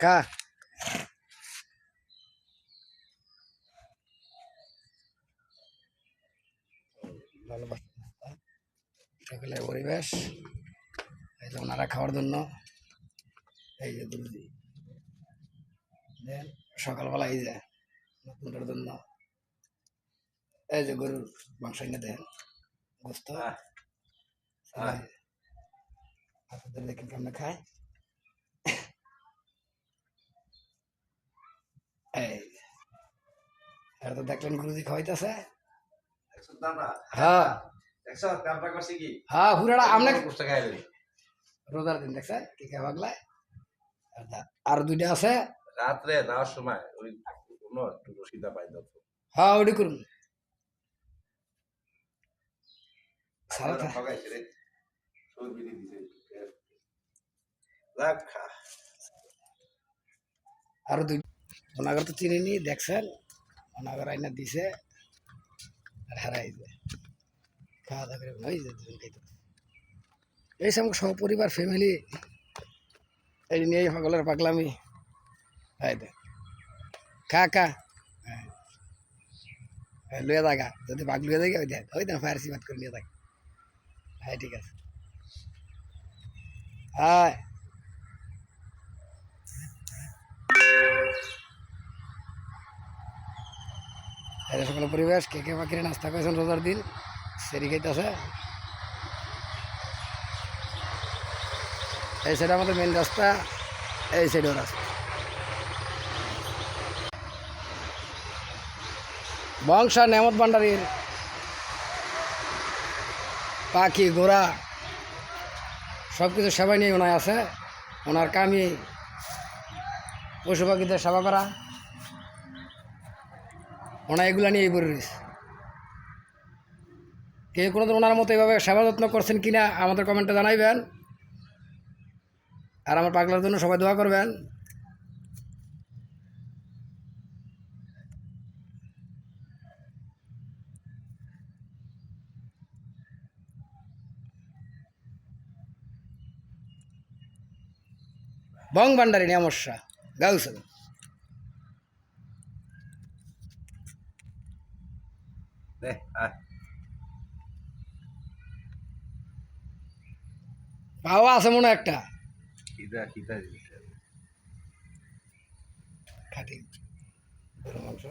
কা ভালোবাসা সকালের পরিবেশ, এই যে ওনারা খাওয়ার জন্য এই যে দুধি দেন সকালবেলা এই যে নতুনটার জন্য এই যে গরুর মাংস এনে দেন গোস্ত আপনাদের দেখেন কেমন খায়। এই আর তো দেখলেন গুরুজি খাওয়াইতেছে। হ্যাঁ হ্যাঁ হুরাটা আমনে রোজার দিন দেখছেন কি কে পাগলায়। আর দুইটা আছে রাত্রে যাওয়ার সময় ওই কোনো একটু রসিদা পাই দাও। হ্যাঁ ওটি করুন আরো দুই ওনাগর তো চিনি নি দেখছেন ওনাগর আইনা দিছে আর হারাই যায় খাওয়া দাওয়া করে ওই যে দুজন খাইতে এই সব সপরিবার ফ্যামিলি এই নিয়ে পাগলের পাগলামি এই দে খা খা লুয়ে থাকা যদি বাঘ লুয়ে থাকে ওই দেন ফায়ার সিমাত করে নিয়ে থাকে। হ্যাঁ ঠিক আছে হ্যাঁ এই সকল পরিবেশ কে কে পাখিরে নাস্তা করেছেন রোজার দিন সেরি খাইতেছে। এই সাইডে আমাদের মেন রাস্তা, এই সাইডেও রাস্তা বংশা নেমত ভান্ডারীর পাখি ঘোড়া সব কিছু সেবা নিয়ে ওনায় আছে। ওনার কামই পশু পাখিদের সেবা করা, ওনা এগুলা নিয়ে পড়ে রয়েছে। কেউ কোনোদিন ওনার মতো এইভাবে সেবা যত্ন করছেন কিনা আমাদের কমেন্টে জানাইবেন। আর আমার পাগলার জন্য সবাই দোয়া করবেন। বং ভান্ডারী নিয়ামস্যা গাউসল পাওয়া আছে মনে একটা খাটি গরু মাংস।